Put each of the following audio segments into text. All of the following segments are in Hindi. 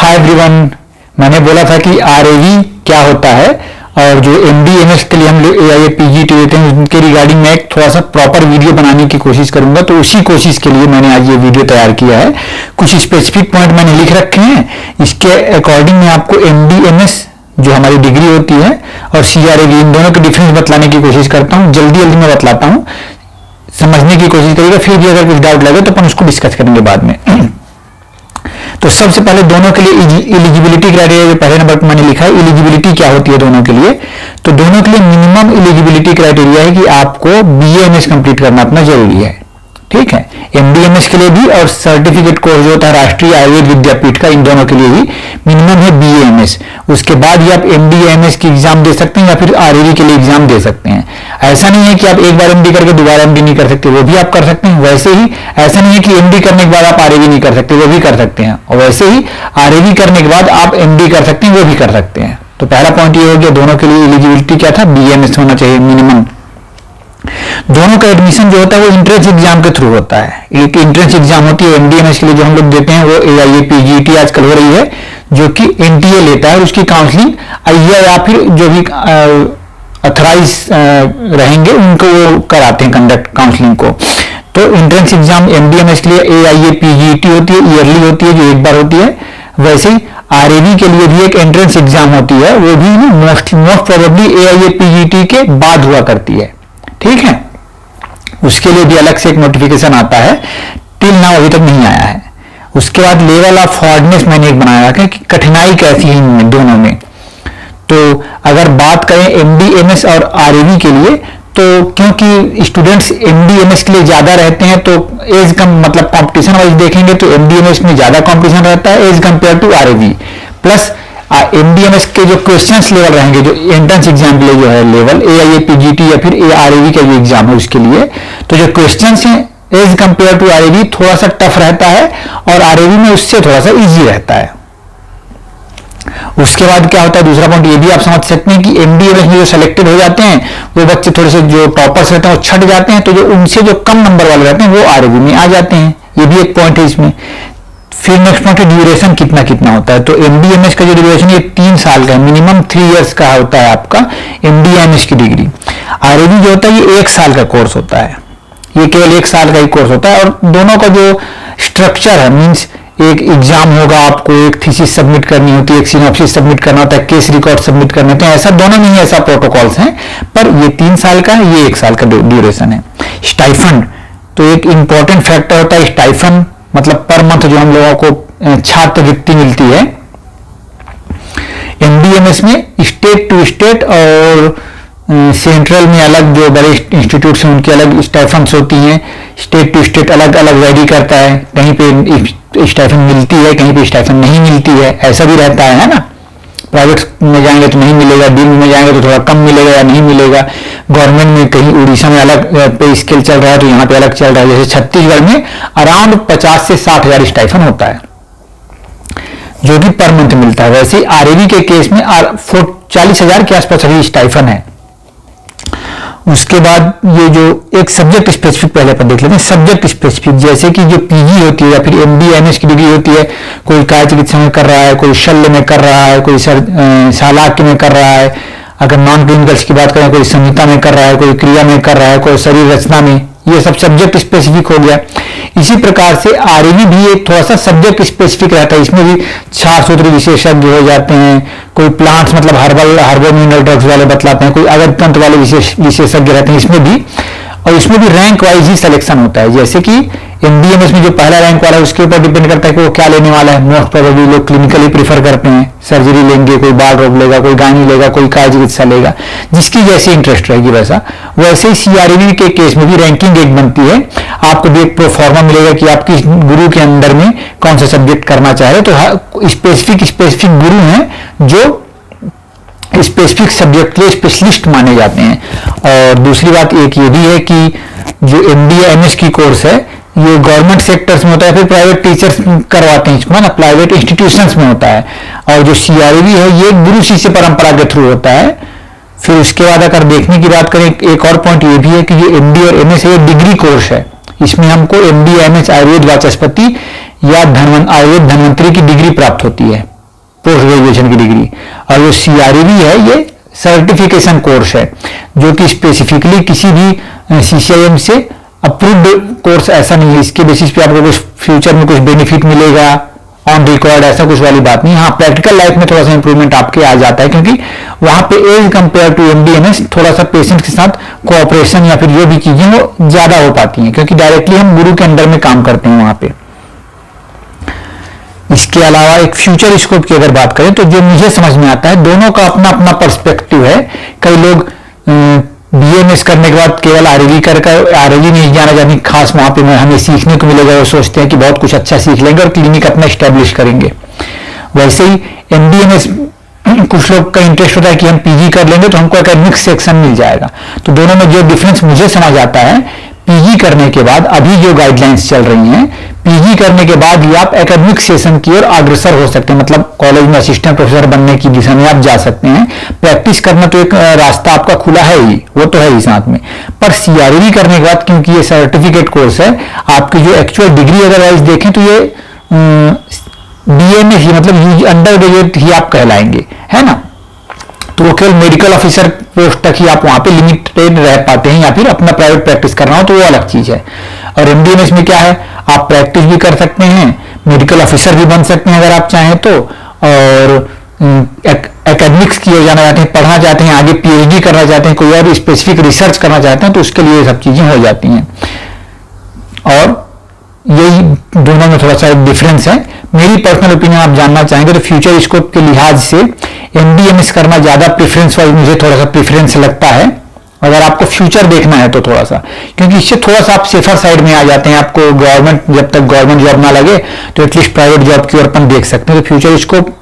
Hi everyone. मैंने बोला था कि आरएवी क्या होता है और जो एमडीएमएस के लिए हम लोग एआईए पीजीटी देते हैं उनके रिगार्डिंग मैं एक थोड़ा सा प्रॉपर वीडियो बनाने की कोशिश करूंगा। तो उसी कोशिश के लिए मैंने आज ये वीडियो तैयार किया है। कुछ स्पेसिफिक पॉइंट मैंने लिख रखे हैं, इसके अकॉर्डिंग मैं आपको एमडीएमएस जो हमारी डिग्री होती है और सीआरएवी इन दोनों के डिफरेंस बतलाने की कोशिश करता हूँ। जल्दी जल्दी मैं बतलाता हूँ, समझने की कोशिश करिएगा। फिर भी अगर कुछ डाउट लगे तो अपन उसको डिस्कस करेंगे बाद में। तो सबसे पहले दोनों के लिए एलिजिबिलिटी क्राइटेरिया जो पहले नंबर पर मैंने लिखा है, एलिजिबिलिटी क्या होती है दोनों के लिए। तो दोनों के लिए मिनिमम एलिजिबिलिटी क्राइटेरिया है कि आपको बीएएमएस कंप्लीट करना अपना जरूरी है। ठीक है, एमडीएमएस के लिए भी और सर्टिफिकेट कोर्स जो होता है राष्ट्रीय आयुर्वेद विद्यापीठ का, इन दोनों के लिए भी मिनिमम है बीएएमएस। उसके बाद ही आप एमडीएमएस की एग्जाम दे सकते हैं या फिर आरएवी के लिए एग्जाम दे सकते हैं। ऐसा नहीं है कि आप एक बार एमडी करके दोबारा एमडी नहीं कर सकते, वो भी आप कर सकते हैं। वैसे ही ऐसा नहीं है कि एमडी करने के बाद आप आरएवी नहीं कर सकते, वो भी कर सकते हैं। और वैसे ही आरएवी करने के बाद आप एमडी कर सकते हैं, वो भी कर सकते हैं। तो पहला पॉइंट ये हो गया, दोनों के लिए एलिजिबिलिटी क्या था, बीएएमएस होना चाहिए मिनिमम। दोनों का एडमिशन जो होता है वो एंट्रेंस एग्जाम के थ्रू होता है। एक एंट्रेंस एग्जाम होती है एमडीएमएस के लिए जो हम लोग देते हैं, वो एआईए पीजीटी आजकल हो रही है, जो कि एनटीए लेता है। उसकी काउंसलिंग आईए या फिर जो भी अथराइज रहेंगे उनको वो कराते हैं कंडक्ट काउंसलिंग को। तो एंट्रेंस एग्जाम एमडीएमएस के लिए एआईए पीजीटी होती है, ईयरली होती है, जो एक बार होती है। वैसे ही आरएवी के लिए भी एक एंट्रेंस एग्जाम होती है, वो भी मोस्ट प्रोबेबली एआईए पीजीटी के बाद हुआ करती है। ठीक है, उसके लिए भी अलग से एक नोटिफिकेशन आता है, टिल नाउ अभी तक नहीं आया है। उसके बाद लेवल ऑफ हार्डनेस मैंने एक बनाया रखा है कि कठिनाई कैसी है इनमें दोनों में। तो अगर बात करें एमडीएमएस और आरएवी के लिए, तो क्योंकि स्टूडेंट्स एमडीएमएस के लिए ज्यादा रहते हैं, तो एज कम मतलब कंपटीशन वाइज देखेंगे तो एमडीएमएस में ज्यादा कंपटीशन रहता है as compare to RAV. Plus MDMS के जो क्वेश्चंस लेवल रहेंगे, जो एंट्रेंस एग्जाम के लिए जो है लेवल एआईए पीजीटी या फिर आरएवी का जो एग्जाम है उसके लिए, तो जो क्वेश्चंस हैं एज कंपेयर टू आरएवी थोड़ा सा टफ रहता है और आरएवी में उससे थोड़ा सा इजी रहता है। उसके बाद क्या होता है, दूसरा पॉइंट ये भी आप समझ सकते हैं कि एमडीएमएस में जो सिलेक्टेड हो जाते हैं वो बच्चे थोड़े से जो टॉपर्स रहते हैं वो छट जाते हैं, तो जो उनसे जो कम नंबर वाले रहते हैं वो आरएवी में आ जाते हैं। ये भी एक पॉइंट है इसमें। फिर नेक्स्ट पॉइंट ड्यूरेशन कितना कितना होता है। तो एमडीएमएस का जो ड्यूरेशन ये 3 साल का है, मिनिमम 3 इयर्स का होता है आपका एमडीएमएस की डिग्री। आरएवी जो होता है ये 1 साल का कोर्स होता है, ये केवल 1 साल का ही कोर्स होता है। और दोनों का जो स्ट्रक्चर है, मीन्स एक एग्जाम होगा, आपको एक थीसिस सबमिट करनी होती है, एक सिनॉप्सिस सबमिट करना होता है, केस रिकॉर्ड सबमिट करने होते हैं। ऐसा दोनों में ही ऐसा प्रोटोकॉल्स हैं, पर ये 3 साल का है, ये 1 साल का ड्यूरेशन है। स्टाइफंड तो एक इंपॉर्टेंट फैक्टर होता है। स्टाइफंड मतलब पर मंथ जो हम लोगों को छात्रवृत्ति मिलती है एमडीएमएस में, स्टेट टू स्टेट और सेंट्रल में अलग जो बड़े इंस्टीट्यूट्स हैं उनकी अलग स्टाइफंड्स होती हैं। स्टेट टू स्टेट अलग अलग वेरी करता है, कहीं पे स्टाइफंड मिलती है, कहीं पे स्टाइफंड नहीं मिलती है, ऐसा भी रहता है ना। प्राइवेट में जाएंगे तो नहीं मिलेगा, डीम्ड में जाएंगे तो थोड़ा कम मिलेगा या नहीं मिलेगा। गवर्नमेंट में कहीं उड़ीसा में अलग पे स्केल चल रहा है तो यहाँ पे अलग चल रहा है। जैसे छत्तीसगढ़ में अराउंड 50 से 60 हजार स्टाइफंड होता है जो कि पर मंथ मिलता है। वैसे आरएवी के केस में 40 हजार के आसपास अभी स्टाइफंड है। उसके बाद ये जो एक सब्जेक्ट स्पेसिफिक पहले पर देख लेते हैं। सब्जेक्ट स्पेसिफिक जैसे कि जो पीजी होती है या फिर एमडीएमएस की डिग्री होती है, कोई काय चिकित्सा में कर रहा है, कोई शल्य में कर रहा है, कोई शालाक्य में कर रहा है। अगर नॉन क्लिनिकल्स की बात करें, कोई संहिता में कर रहा है, कोई क्रिया में कर रहा है, कोई शरीर रचना में, ये सब सब्जेक्ट स्पेसिफिक हो गया। इसी प्रकार से आरएवी भी एक थोड़ा सा सब्जेक्ट स्पेसिफिक रहता है। इसमें भी क्षार सूत्र विशेषज्ञ हो जाते हैं, कोई प्लांट्स मतलब हर्बल मिनरल ड्रग्स वाले बतलाते हैं, कोई अवैध तंत्र वाले विशेषज्ञ रहते हैं इसमें भी। और इसमें भी रैंक वाइज ही सिलेक्शन होता है। जैसे कि एमडीएमएस में जो पहला रैंक वाला है उसके ऊपर डिपेंड करता है कि वो क्या लेने वाला है। मोस्ट प्रोबेबली लोग क्लिनिकली प्रीफर करते हैं, सर्जरी लेंगे, कोई बाल रोग लेगा, कोई गायनी लेगा, कोई काय चिकित्सा लेगा, जिसकी जैसी इंटरेस्ट रहेगी वैसा। वैसे ही सीआरएवी के केस में भी रैंकिंग एक बनती है। आपको भी एक प्रोफार्मा मिलेगा कि आप किस गुरु के अंदर में कौन सा सब्जेक्ट करना चाह रहे। तो स्पेसिफिक गुरु हैं जो स्पेसिफिक सब्जेक्ट के स्पेशलिस्ट माने जाते हैं। और दूसरी बात एक ये भी है कि जो एमडीएमएस की कोर्स है ये गवर्नमेंट सेक्टर्स में होता है, फिर प्राइवेट टीचर्स करवाते हैं इसको ना, प्राइवेट इंस्टीट्यूशंस में होता है। और जो सीआरएवी है ये गुरु शिष्य परंपरा के थ्रू होता है। फिर उसके बाद अगर देखने की बात करें, एक और पॉइंट ये भी है कि ये एमडी और एमएस है, ये डिग्री कोर्स है। इसमें हमको एमडी एमएस आयुर्वेद वाचस्पति या आयुर्वेद धन्वंतरी की डिग्री प्राप्त होती है। पोस्ट ग्रेजुएशन की डिग्री। और जो CREV है ये सर्टिफिकेशन कोर्स है, जो कि स्पेसिफिकली किसी भी CCIM से अप्रूव्ड कोर्स ऐसा नहीं है। इसके बेसिस पे आपको कुछ फ्यूचर में कुछ बेनिफिट मिलेगा ऑन रिकॉर्ड, ऐसा कुछ वाली बात नहीं। हाँ, प्रैक्टिकल लाइफ में थोड़ा सा इंप्रूवमेंट आपके आ जाता है, क्योंकि वहां पे एज कंपेयर टू MDMS थोड़ा सा पेशेंट के साथ कोऑपरेशन या फिर जो भी चीजें वो ज्यादा हो पाती हैं, क्योंकि डायरेक्टली हम गुरु के अंडर में काम करते हैं वहां पे। इसके अलावा एक फ्यूचर स्कोप की अगर बात करें तो जो मुझे समझ में आता है, दोनों का अपना अपना पर्सपेक्टिव है। कई लोग BMS करने के बाद केवल RAV कर RAV नहीं जाना जाने खास वहां पे हमें सीखने को मिलेगा, वो सोचते हैं कि बहुत कुछ अच्छा सीख लेंगे और क्लिनिक अपना स्टैब्लिश करेंगे। वैसे ही MDMS कुछ लोग का इंटरेस्ट होता है कि हम PG कर लेंगे तो हमको एकेडमिक सेक्शन मिल जाएगा। तो दोनों में जो डिफरेंस मुझे समझ आता है, PG करने के बाद अभी जो गाइडलाइंस चल रही हैं, PG करने के बाद ही आप एकेडमिक सेशन की ओर अग्रसर हो सकते हैं, मतलब कॉलेज में असिस्टेंट प्रोफेसर बनने की दिशा में आप जा सकते हैं। प्रैक्टिस करना तो एक रास्ता आपका खुला है ही, वो तो है ही साथ में। पर CREV करने के बाद, क्योंकि ये सर्टिफिकेट कोर्स है, आपकी जो एक्चुअल डिग्री अदरवाइज देखें तो ये BMS ही, मतलब अंडर ग्रेजुएट ही आप कहलाएंगे, है ना। तो वो केवल मेडिकल ऑफिसर पोस्ट तक ही आप वहां पे लिमिटेड रह पाते हैं, या फिर अपना प्राइवेट प्रैक्टिस करना हो तो वो अलग चीज है। और MDMS में क्या है, आप प्रैक्टिस भी कर सकते हैं, मेडिकल ऑफिसर भी बन सकते हैं अगर आप चाहें तो, और एकेडमिक्स की ओर जाना चाहते हैं, पढ़ना चाहते हैं, आगे PhD करना चाहते हैं, कोई और स्पेसिफिक रिसर्च करना चाहते हैं, तो उसके लिए ये सब चीजें हो जाती हैं। और यही दोनों में थोड़ा सा डिफरेंस है। मेरी पर्सनल ओपिनियन आप जानना चाहेंगे तो फ्यूचर स्कोप के लिहाज से MDMS करना ज्यादा प्रेफरेंस वाइज मुझे थोड़ा सा प्रेफरेंस लगता है, अगर आपको फ्यूचर देखना है तो थोड़ा सा, क्योंकि इससे थोड़ा सा आप सेफर साइड में आ जाते हैं। आपको गवर्नमेंट, जब तक गवर्नमेंट जॉब ना लगे तो एटलीस्ट प्राइवेट जॉब की ओर अपन देख सकते हैं। तो फ्यूचर स्कोप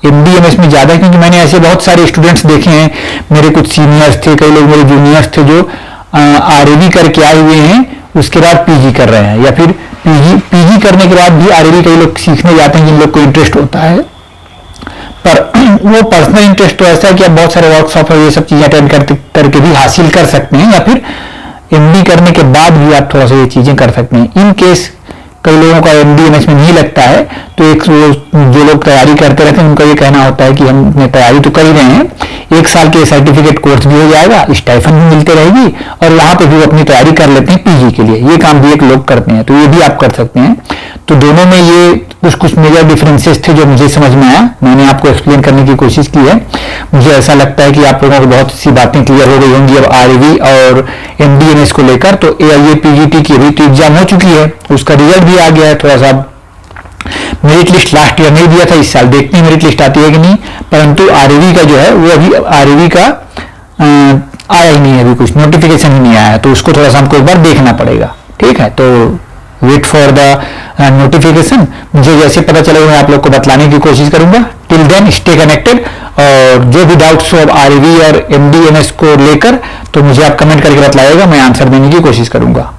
MDMS में ज्यादा है, क्योंकि मैंने ऐसे बहुत सारे स्टूडेंट्स देखे हैं, मेरे कुछ सीनियर्स थे, कई लोग मेरे जूनियर्स थे जो RAV करके आए हुए हैं, उसके बाद PG कर रहे हैं, या फिर PG करने के बाद भी RAV कई लोग सीखने जाते हैं जिन लोग को इंटरेस्ट होता है। पर वो पर्सनल इंटरेस्ट तो ऐसा है कि आप बहुत सारे वर्कशॉप और ये सब चीजें अटेंड करके भी हासिल कर सकते हैं, या फिर MD करने के बाद भी आप थोड़ा सा ये चीजें कर सकते हैं। इन केस कई लोगों का MDMS में नहीं लगता है, तो एक जो लोग तैयारी करते रहते हैं उनका ये कहना होता है कि हमने तैयारी तो कर ही रहे हैं, 1 साल के सर्टिफिकेट कोर्स भी हो जाएगा, स्टाइफन भी मिलते रहेगी, और वहां पे भी अपनी तैयारी कर लेते हैं PG के लिए। ये काम भी एक लोग करते हैं, तो ये भी आप कर सकते हैं। तो दोनों में ये कुछ मेजर डिफरेंसेस थे जो मुझे समझ में आया, मैंने आपको एक्सप्लेन करने की कोशिश की है। मुझे ऐसा लगता है कि आप लोगों को बहुत सी बातें क्लियर हो गई होंगी अब RAV और MDMS को लेकर। तो AIA PGT की अभी तो एग्जाम हो चुकी है, उसका रिजल्ट भी आ गया है। थोड़ा सा मेरिट लिस्ट लास्ट ईयर नहीं दिया था, इस साल देखते हैं मेरिट लिस्ट आती है कि नहीं, परंतु RAV का जो है वो अभी RAV का आया ही नहीं है, अभी कुछ नोटिफिकेशन ही नहीं आया है, तो उसको थोड़ा सा हमको एक बार देखना पड़ेगा। ठीक है, तो वेट फॉर द नोटिफिकेशन। मुझे जैसे पता चलेगा मैं आप लोग को बतलाने की कोशिश करूंगा। टिल देन स्टे कनेक्टेड, और जो भी डाउट्स हो RAV और MDMS को लेकर तो मुझे आप कमेंट करके बतलाइएगा, मैं आंसर देने की कोशिश करूंगा।